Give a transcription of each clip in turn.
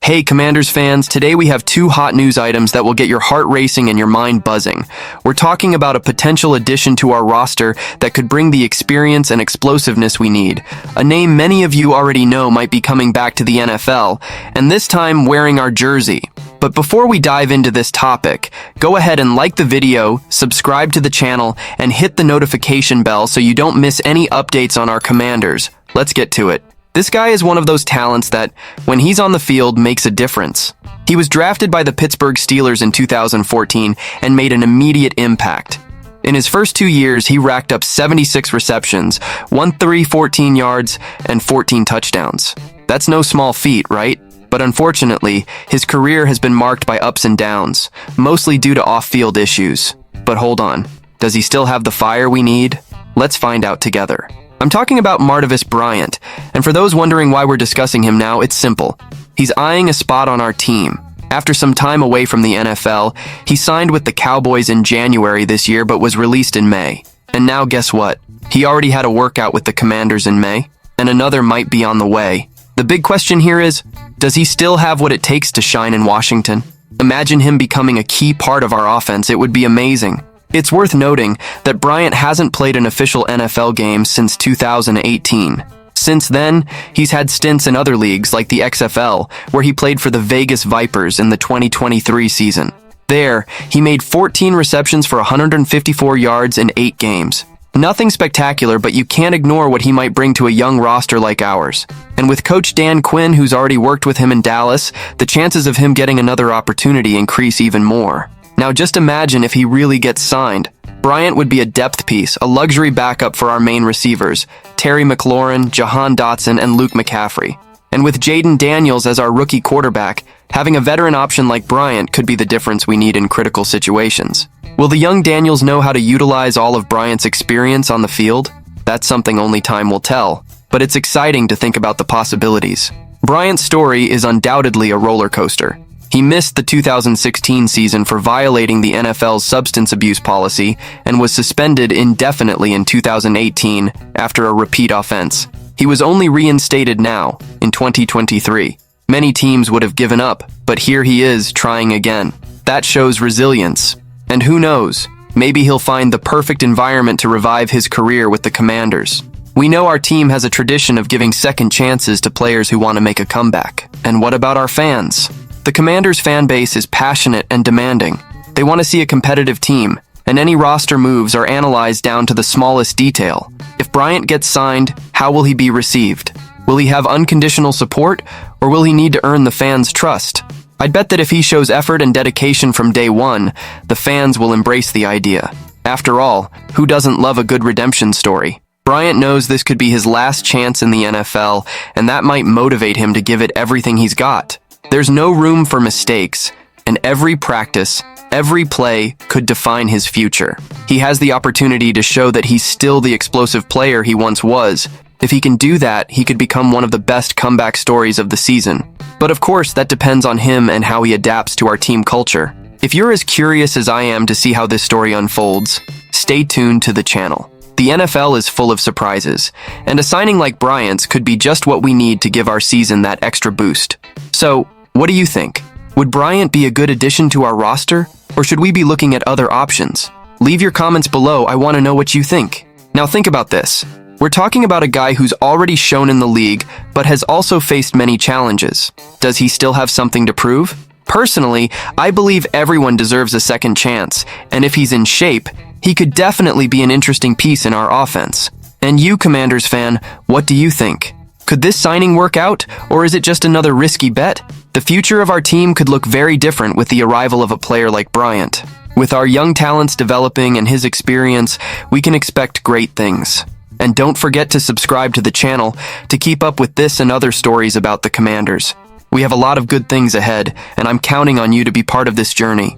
Hey Commanders fans, today we have two hot news items that will get your heart racing and your mind buzzing. We're talking about a potential addition to our roster that could bring the experience and explosiveness we need. A name many of you already know might be coming back to the NFL, and this time wearing our jersey. But before we dive into this topic, go ahead and like the video, subscribe to the channel, and hit the notification bell so you don't miss any updates on our Commanders. Let's get to it. This guy is one of those talents that, when he's on the field, makes a difference. He was drafted by the Pittsburgh Steelers in 2014 and made an immediate impact. In his first 2 years, he racked up 76 receptions, 1,314 yards, and 14 touchdowns. That's no small feat, right? But unfortunately, his career has been marked by ups and downs, mostly due to off-field issues. But hold on, does he still have the fire we need? Let's find out together. I'm talking about Martavis Bryant, and for those wondering why we're discussing him now, it's simple. He's eyeing a spot on our team. After some time away from the NFL, he signed with the Cowboys in January this year but was released in May. And now guess what? He already had a workout with the Commanders in May, and another might be on the way. The big question here is, does he still have what it takes to shine in Washington? Imagine him becoming a key part of our offense. It would be amazing. It's worth noting that Bryant hasn't played an official NFL game since 2018. Since then, he's had stints in other leagues like the XFL, where he played for the Vegas Vipers in the 2023 season. There, he made 14 receptions for 154 yards in 8 games. Nothing spectacular, but you can't ignore what he might bring to a young roster like ours. And with Coach Dan Quinn, who's already worked with him in Dallas, the chances of him getting another opportunity increase even more. Now just imagine if he really gets signed. Bryant would be a depth piece, a luxury backup for our main receivers, Terry McLaurin, Jahan Dotson, and Luke McCaffrey. And with Jayden Daniels as our rookie quarterback, having a veteran option like Bryant could be the difference we need in critical situations. Will the young Daniels know how to utilize all of Bryant's experience on the field? That's something only time will tell, but it's exciting to think about the possibilities. Bryant's story is undoubtedly a roller coaster. He missed the 2016 season for violating the NFL's substance abuse policy and was suspended indefinitely in 2018 after a repeat offense. He was only reinstated now, in 2023. Many teams would have given up, but here he is trying again. That shows resilience. And who knows, maybe he'll find the perfect environment to revive his career with the Commanders. We know our team has a tradition of giving second chances to players who want to make a comeback. And what about our fans? The Commanders fan base is passionate and demanding. They want to see a competitive team, and any roster moves are analyzed down to the smallest detail. If Bryant gets signed, how will he be received? Will he have unconditional support, or will he need to earn the fans' trust? I'd bet that if he shows effort and dedication from day one, the fans will embrace the idea. After all, who doesn't love a good redemption story? Bryant knows this could be his last chance in the NFL, and that might motivate him to give it everything he's got. There's no room for mistakes, and every practice, every play could define his future. He has the opportunity to show that he's still the explosive player he once was. If he can do that, he could become one of the best comeback stories of the season. But of course, that depends on him and how he adapts to our team culture. If you're as curious as I am to see how this story unfolds, stay tuned to the channel. The NFL is full of surprises, and a signing like Bryant's could be just what we need to give our season that extra boost. So, what do you think? Would Bryant be a good addition to our roster, or should we be looking at other options? Leave your comments below, I want to know what you think. Now think about this. We're talking about a guy who's already shown in the league, but has also faced many challenges. Does he still have something to prove? Personally, I believe everyone deserves a second chance, and if he's in shape, he could definitely be an interesting piece in our offense. And you, Commanders fan, what do you think? Could this signing work out, or is it just another risky bet? The future of our team could look very different with the arrival of a player like Bryant. With our young talents developing and his experience, we can expect great things. And don't forget to subscribe to the channel to keep up with this and other stories about the Commanders. We have a lot of good things ahead, and I'm counting on you to be part of this journey.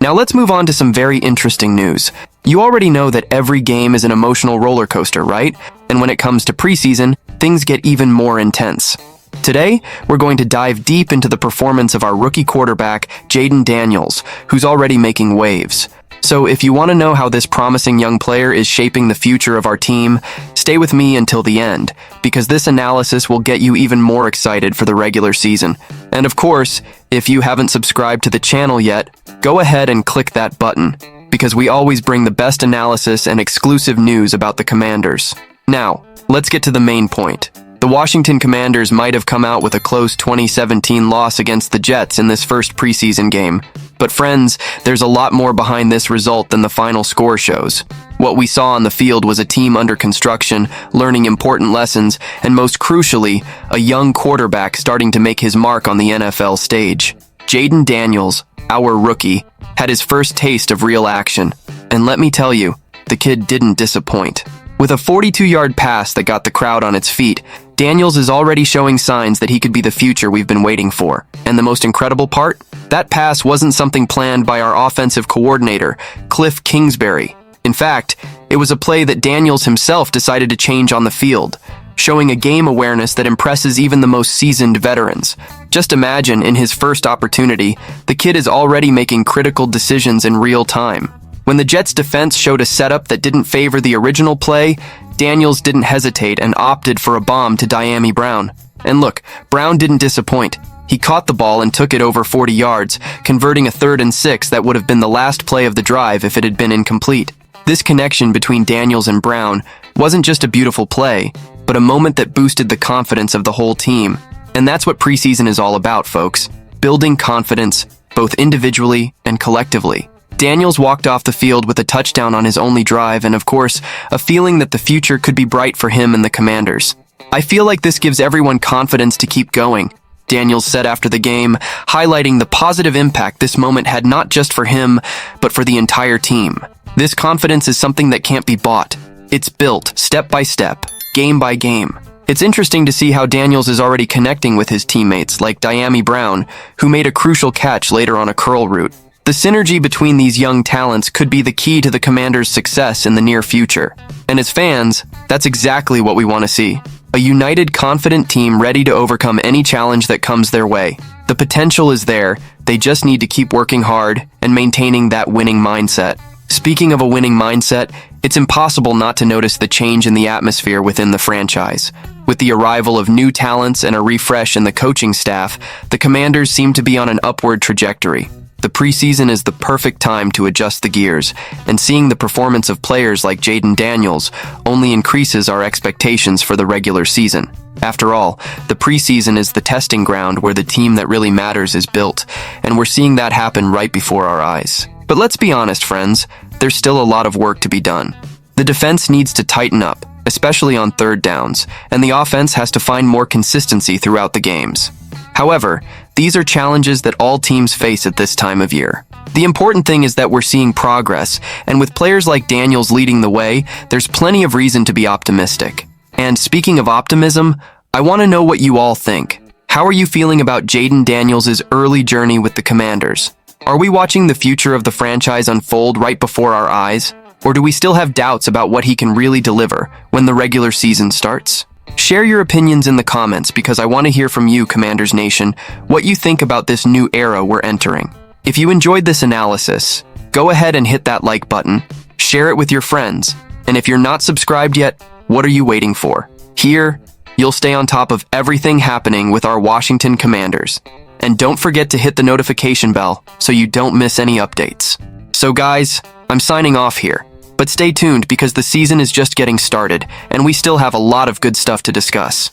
Now let's move on to some very interesting news. You already know that every game is an emotional roller coaster, right? And when it comes to preseason, things get even more intense. Today, we're going to dive deep into the performance of our rookie quarterback, Jayden Daniels, who's already making waves. So if you want to know how this promising young player is shaping the future of our team, stay with me until the end, because this analysis will get you even more excited for the regular season. And of course, if you haven't subscribed to the channel yet, go ahead and click that button, because we always bring the best analysis and exclusive news about the Commanders. Now, let's get to the main point. The Washington Commanders might have come out with a close 2017 loss against the Jets in this first preseason game. But friends, there's a lot more behind this result than the final score shows. What we saw on the field was a team under construction, learning important lessons, and most crucially, a young quarterback starting to make his mark on the NFL stage. Jayden Daniels, our rookie, had his first taste of real action. And let me tell you, the kid didn't disappoint. With a 42-yard pass that got the crowd on its feet, Daniels is already showing signs that he could be the future we've been waiting for. And the most incredible part? That pass wasn't something planned by our offensive coordinator, Cliff Kingsbury. In fact, it was a play that Daniels himself decided to change on the field, showing a game awareness that impresses even the most seasoned veterans. Just imagine, in his first opportunity, the kid is already making critical decisions in real time. When the Jets' defense showed a setup that didn't favor the original play, Daniels didn't hesitate and opted for a bomb to Dyami Brown. And look, Brown didn't disappoint. He caught the ball and took it over 40 yards, converting a 3rd and 6 that would have been the last play of the drive if it had been incomplete. This connection between Daniels and Brown wasn't just a beautiful play, but a moment that boosted the confidence of the whole team. And that's what preseason is all about, folks. Building confidence, both individually and collectively. Daniels walked off the field with a touchdown on his only drive and, of course, a feeling that the future could be bright for him and the Commanders. I feel like this gives everyone confidence to keep going, Daniels said after the game, highlighting the positive impact this moment had not just for him, but for the entire team. This confidence is something that can't be bought. It's built, step by step, game by game. It's interesting to see how Daniels is already connecting with his teammates, like Dyami Brown, who made a crucial catch later on a curl route. The synergy between these young talents could be the key to the Commanders' success in the near future. And as fans, that's exactly what we want to see. A united, confident team ready to overcome any challenge that comes their way. The potential is there, they just need to keep working hard and maintaining that winning mindset. Speaking of a winning mindset, it's impossible not to notice the change in the atmosphere within the franchise. With the arrival of new talents and a refresh in the coaching staff, the Commanders seem to be on an upward trajectory. The preseason is the perfect time to adjust the gears, and seeing the performance of players like Jayden Daniels only increases our expectations for the regular season. After all, the preseason is the testing ground where the team that really matters is built, and we're seeing that happen right before our eyes. But let's be honest, friends, there's still a lot of work to be done. The defense needs to tighten up, especially on 3rd downs, and the offense has to find more consistency throughout the games. However, these are challenges that all teams face at this time of year. The important thing is that we're seeing progress, and with players like Daniels leading the way, there's plenty of reason to be optimistic. And speaking of optimism, I want to know what you all think. How are you feeling about Jayden Daniels' early journey with the Commanders? Are we watching the future of the franchise unfold right before our eyes? Or do we still have doubts about what he can really deliver when the regular season starts? Share your opinions in the comments because I want to hear from you, Commanders Nation, what you think about this new era we're entering. If you enjoyed this analysis, go ahead and hit that like button, share it with your friends, and if you're not subscribed yet, what are you waiting for? Here, you'll stay on top of everything happening with our Washington Commanders. And don't forget to hit the notification bell so you don't miss any updates. So guys, I'm signing off here. But stay tuned because the season is just getting started, and we still have a lot of good stuff to discuss.